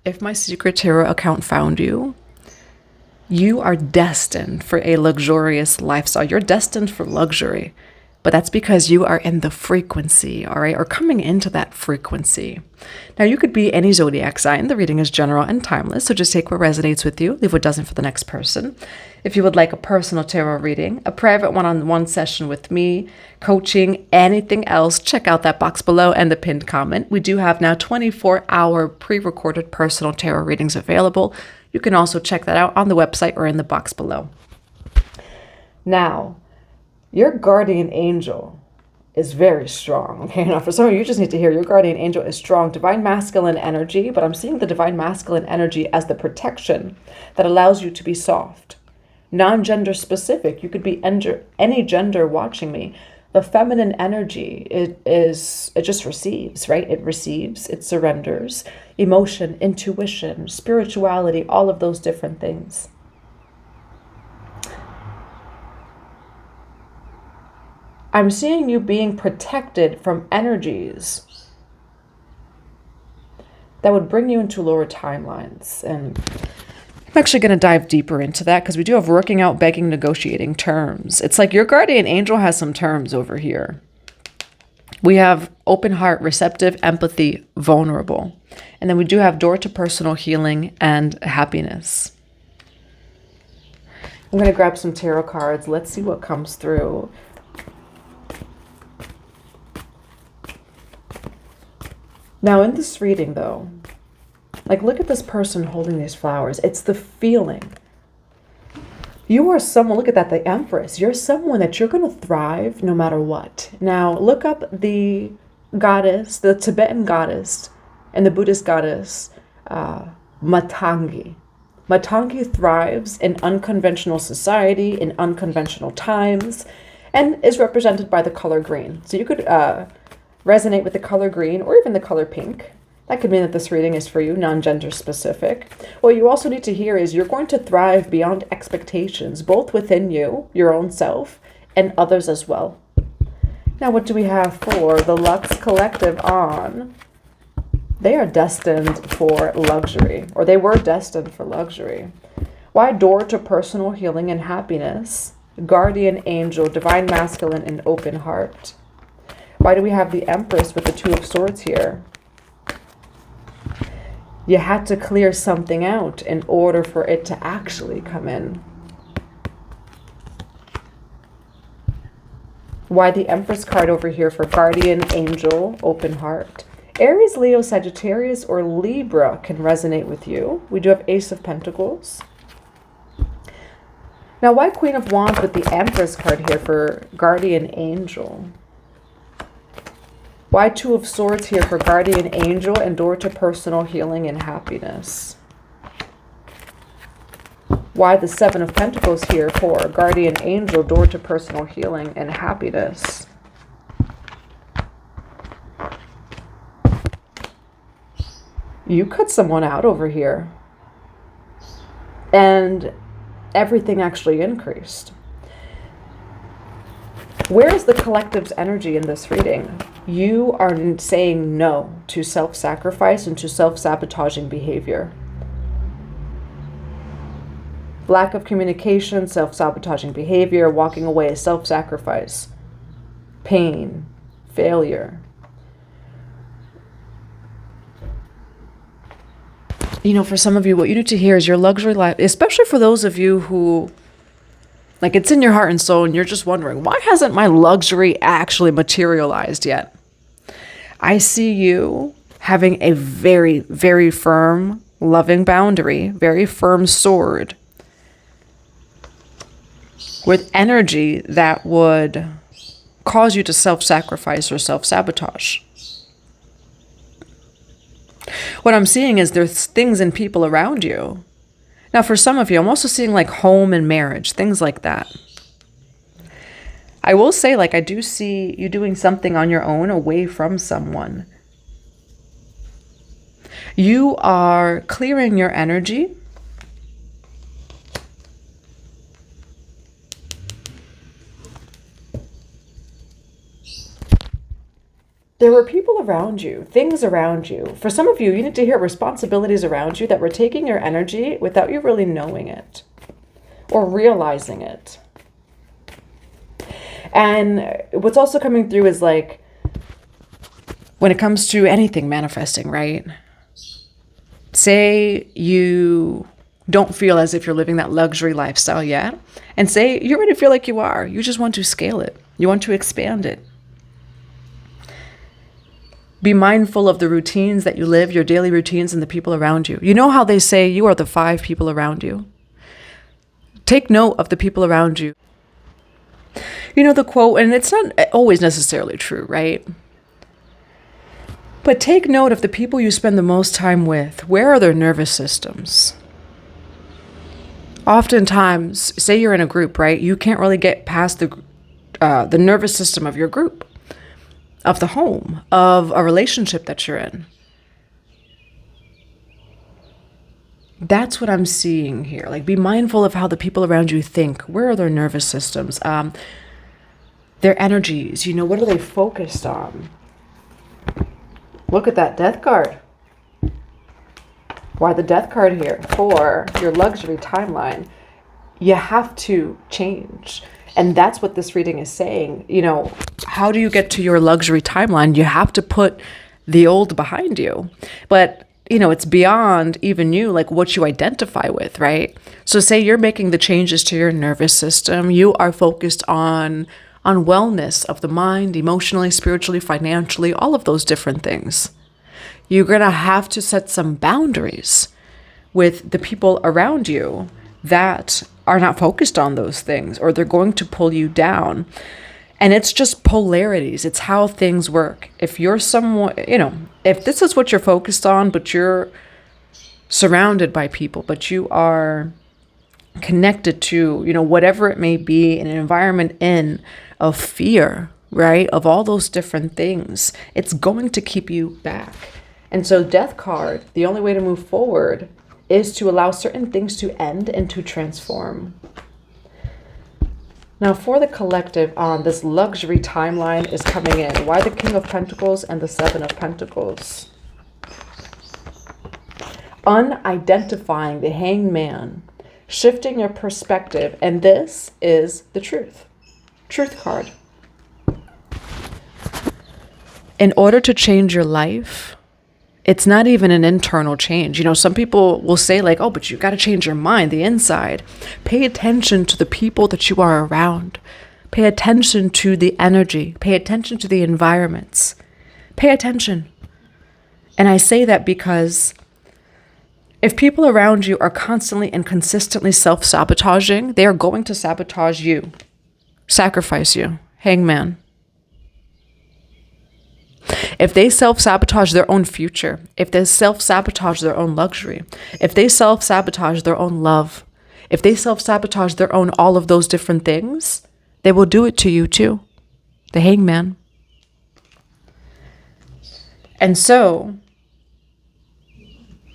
if my secret tarot account found you, you are destined for a luxurious lifestyle. You're destined for luxury, but that's because you are in the frequency, all right, or coming into that frequency. Now, you could be any zodiac sign. The reading is general and timeless, so just take what resonates with you, leave what doesn't for the next person. If you would like a personal tarot reading, a private one-on-one session with me, coaching, anything else, check out that box below and the pinned comment. We do have now 24-hour pre-recorded personal tarot readings available. You can also check that out on the website or in the box below. Now, your guardian angel is very strong. Okay, now for some of you, you just need to hear your guardian angel is strong. Divine masculine energy, but I'm seeing the divine masculine energy as the protection that allows you to be soft. Non-gender specific. You could be any gender watching me. The feminine energy, it just receives, right? It receives, it surrenders. Emotion, intuition, spirituality, all of those different things. I'm seeing you being protected from energies that would bring you into lower timelines. And I'm actually going to dive deeper into that because we do have working out, begging, negotiating terms. It's like your guardian angel has some terms over here. We have open heart, receptive, empathy, vulnerable. And then we do have door to personal healing and happiness. I'm going to grab some tarot cards. Let's see what comes through. Now, in this reading, though, like, look at this person holding these flowers. It's the feeling. You are someone, look at that, the Empress. You're someone that you're going to thrive no matter what. Now, look up the goddess, the Tibetan goddess and the Buddhist goddess, Matangi. Matangi thrives in unconventional society, in unconventional times, and is represented by the color green. So you could resonate with the color green or even the color pink. That could mean that this reading is for you, non-gender specific. What you also need to hear is you're going to thrive beyond expectations, both within you, your own self, and others as well. Now, what do we have for the Lux Collective on? They are destined for luxury, or they were destined for luxury. Why door to personal healing and happiness? Guardian angel, divine masculine, and open heart. Why do we have the Empress with the Two of Swords here? You had to clear something out in order for it to actually come in. Why the Empress card over here for Guardian Angel, Open Heart. Aries, Leo, Sagittarius, or Libra can resonate with you. We do have Ace of Pentacles. Now, why Queen of Wands with the Empress card here for Guardian Angel? Why Two of Swords here for Guardian Angel and door to personal healing and happiness? Why the Seven of Pentacles here for Guardian Angel, door to personal healing and happiness? You cut someone out over here. And everything actually increased. Where is the collective's energy in this reading? You are saying no to self-sacrifice and to self-sabotaging behavior. Lack of communication, self-sabotaging behavior, walking away, self-sacrifice, pain, failure. You know, for some of you, what you need to hear is your luxury life, especially for those of you who, like, it's in your heart and soul and you're just wondering, why hasn't my luxury actually materialized yet? I see you having a very, very firm, loving boundary, very firm sword with energy that would cause you to self-sacrifice or self-sabotage. What I'm seeing is there's things and people around you. Now, for some of you, I'm also seeing like home and marriage, things like that. I will say, like, I do see you doing something on your own away from someone. You are clearing your energy. there were people around you, things around you. For some of you, you need to hear responsibilities around you that were taking your energy without you really knowing it or realizing it. And what's also coming through is like, when it comes to anything manifesting, right? Say you don't feel as if you're living that luxury lifestyle yet. And say you already feel like you are. You just want to scale it. You want to expand it. Be mindful of the routines that you live, your daily routines, and the people around you. You know how they say you are the 5 people around you? Take note of the people around you. You know the quote, and it's not always necessarily true, right? But take note of the people you spend the most time with. Where are their nervous systems? Oftentimes, say you're in a group, right? You can't really get past the nervous system of your group, of the home, of a relationship that you're in. That's what I'm seeing here. Like, be mindful of how the people around you think. Where are their nervous systems? Their energies, you know, what are they focused on? Look at that death card. Why the death card here? For your luxury timeline. You have to change. And that's what this reading is saying. You know, how do you get to your luxury timeline? You have to put the old behind you. But, you know, it's beyond even you, like what you identify with, right? So say you're making the changes to your nervous system. You are focused on wellness of the mind, emotionally, spiritually, financially, all of those different things. You're going to have to set some boundaries with the people around you that are not focused on those things, or they're going to pull you down. And it's just polarities. It's how things work. If you're someone, you know, if this is what you're focused on, but you're surrounded by people, but you are connected to, you know, whatever it may be, in an environment of fear, right? Of all those different things, it's going to keep you back. And so death card, the only way to move forward is to allow certain things to end and to transform. Now for the collective, this luxury timeline is coming in. Why the King of Pentacles and the 7 of Pentacles? Unidentifying the Hanged Man, shifting your perspective, and this is the truth. Truth card. In order to change your life, it's not even an internal change. You know, some people will say like, oh, but you got to change your mind, the inside. Pay attention to the people that you are around. Pay attention to the energy. Pay attention to the environments. Pay attention. And I say that because if people around you are constantly and consistently self-sabotaging, they are going to sabotage you, sacrifice you. Hangman. If they self-sabotage their own future, if they self-sabotage their own luxury, if they self-sabotage their own love, if they self-sabotage their own all of those different things, they will do it to you too. The Hangman. And so,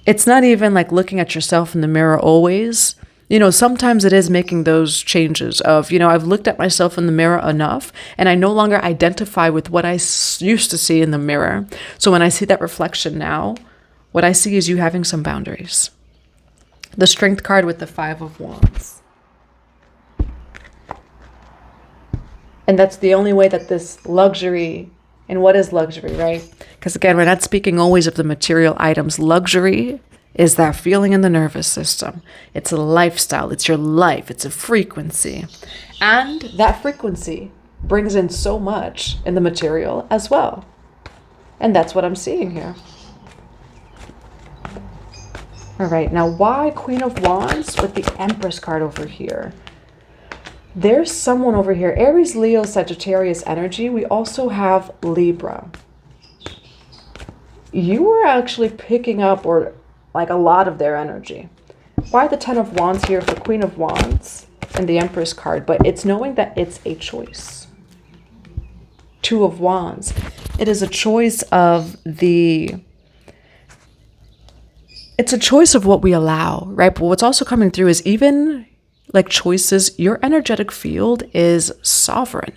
it's not even like looking at yourself in the mirror always. You know, sometimes it is making those changes of, you know, I've looked at myself in the mirror enough and I no longer identify with what I used to see in the mirror. So when I see that reflection now, what I see is you having some boundaries. The Strength card with the 5 of Wands. And that's the only way that this luxury, and what is luxury, right? Because again, we're not speaking always of the material items. Luxury is that feeling in the nervous system. It's a lifestyle. It's your life. It's a frequency. And that frequency brings in so much in the material as well. And that's what I'm seeing here. All right, now why Queen of Wands with the Empress card over here? There's someone over here, Aries, Leo, Sagittarius energy. We also have Libra. You are actually picking up or like a lot of their energy. Why the 10 of Wands here for Queen of Wands and the Empress card? But it's knowing that it's a choice. 2 of Wands. It is a choice of it's a choice of what we allow, right? But what's also coming through is even like choices, your energetic field is sovereign.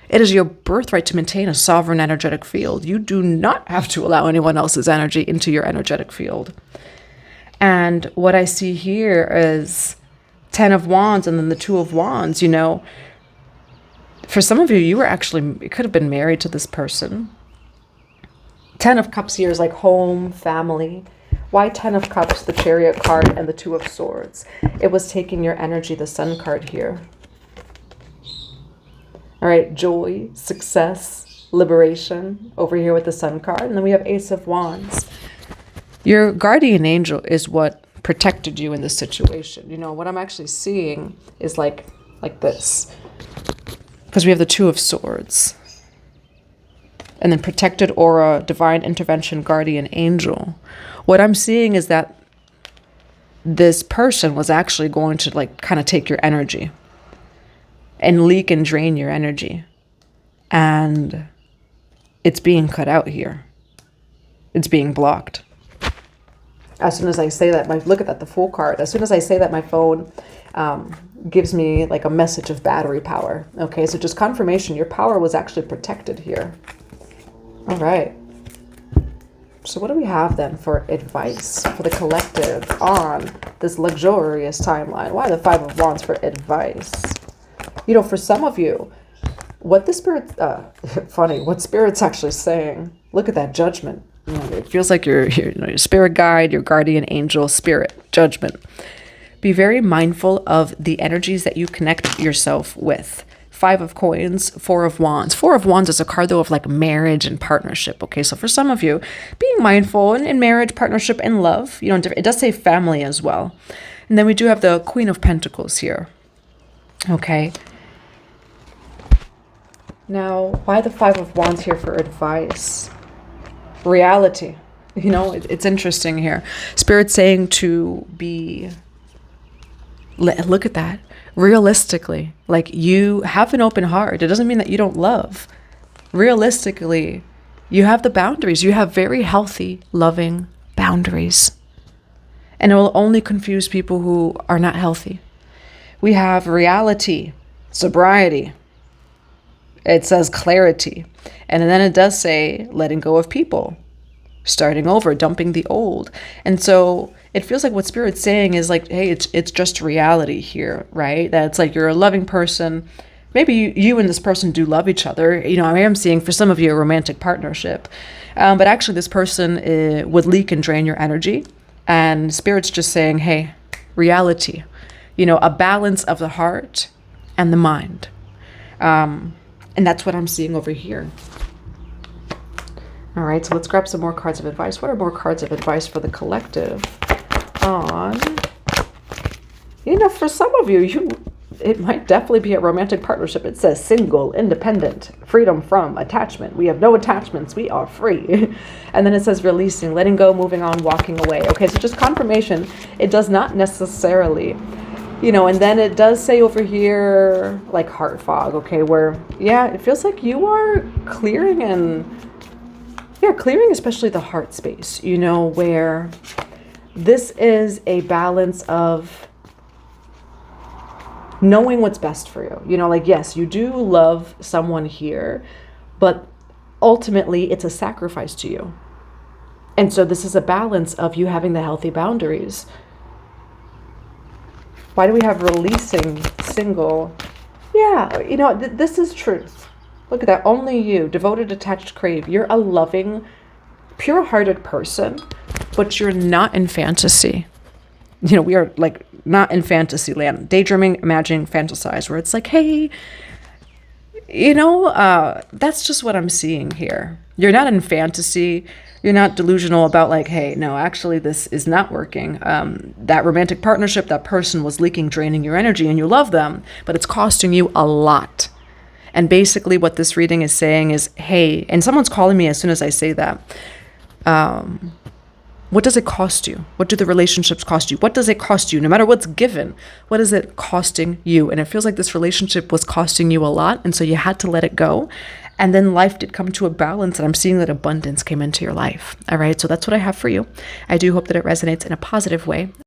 It is your birthright to maintain a sovereign energetic field. You do not have to allow anyone else's energy into your energetic field. And what I see here is 10 of Wands and then the 2 of Wands. You know, for some of you, you could have been married to this person. 10 of Cups here is like home, family. Why 10 of Cups, the Chariot card, and the 2 of Swords? It was taking your energy, the Sun card here. All right, joy, success, liberation over here with the Sun card. And then we have Ace of Wands. Your guardian angel is what protected you in this situation. You know, what I'm actually seeing is like this. Because we have the 2 of Swords. And then protected aura, divine intervention, guardian angel. What I'm seeing is that this person was actually going to like kind of take your energy and leak and drain your energy. And it's being cut out here. It's being blocked. As soon as I say that, look at that, the Fool card. As soon as I say that, my phone gives me like a message of battery power. Okay, so just confirmation, your power was actually protected here. All right. So what do we have then for advice for the collective on this luxurious timeline? Why the 5 of Wands for advice? You know, for some of you, what the Spirit, what Spirit's actually saying, look at that Judgment. You know, it feels like your spirit guide, your guardian angel, spirit, judgment. Be very mindful of the energies that you connect yourself with. 5 of Coins, 4 of Wands. 4 of Wands is a card, though, of like marriage and partnership. Okay, so for some of you, being mindful in marriage, partnership, and love, you know, it does say family as well. And then we do have the Queen of Pentacles here. Okay. Now, why the 5 of Wands here for advice? Reality. You know, it's interesting here. Spirit's saying to be, look at that, realistically, like you have an open heart. It doesn't mean that you don't love. Realistically, you have the boundaries. You have very healthy, loving boundaries. And it will only confuse people who are not healthy. We have reality, sobriety. It says clarity. And then it does say letting go of people, starting over, dumping the old. And so it feels like what Spirit's saying is like, hey, it's just reality here, right? That it's like you're a loving person. Maybe you and this person do love each other. You know, I am seeing for some of you a romantic partnership. But actually this person would leak and drain your energy. And Spirit's just saying, hey, reality. You know, a balance of the heart and the mind. And that's what I'm seeing over here. All right, so let's grab some more cards of advice. What are more cards of advice for the collective on, you know, for some of you, it might definitely be a romantic partnership. It says single, independent, freedom from attachment. We have no attachments. We are free. And then it says releasing, letting go, moving on, walking away. Okay, so just confirmation. It does not necessarily, you know, and then it does say over here, like heart fog, okay, where, yeah, it feels like you are clearing clearing especially the heart space, you know, where this is a balance of knowing what's best for you. You know, like, yes, you do love someone here, but ultimately it's a sacrifice to you. And so this is a balance of you having the healthy boundaries. Why do we have releasing, single? Yeah, you know, this is truth. Look at that. Only you, devoted, attached, crave. You're a loving, pure-hearted person, but you're not in fantasy. You know, we are like not in fantasy land. Daydreaming, imagining, fantasize, where it's like, hey, you know, that's just what I'm seeing here. You're not in fantasy. You're not delusional about like, hey, no, actually this is not working. That romantic partnership, that person was leaking, draining your energy, and you love them, but it's costing you a lot. And basically what this reading is saying is, hey, and someone's calling me as soon as I say that. What does it cost you? What do the relationships cost you? What does it cost you? No matter what's given, what is it costing you? And it feels like this relationship was costing you a lot. And so you had to let it go. And then life did come to a balance. And I'm seeing that abundance came into your life. All right. So that's what I have for you. I do hope that it resonates in a positive way.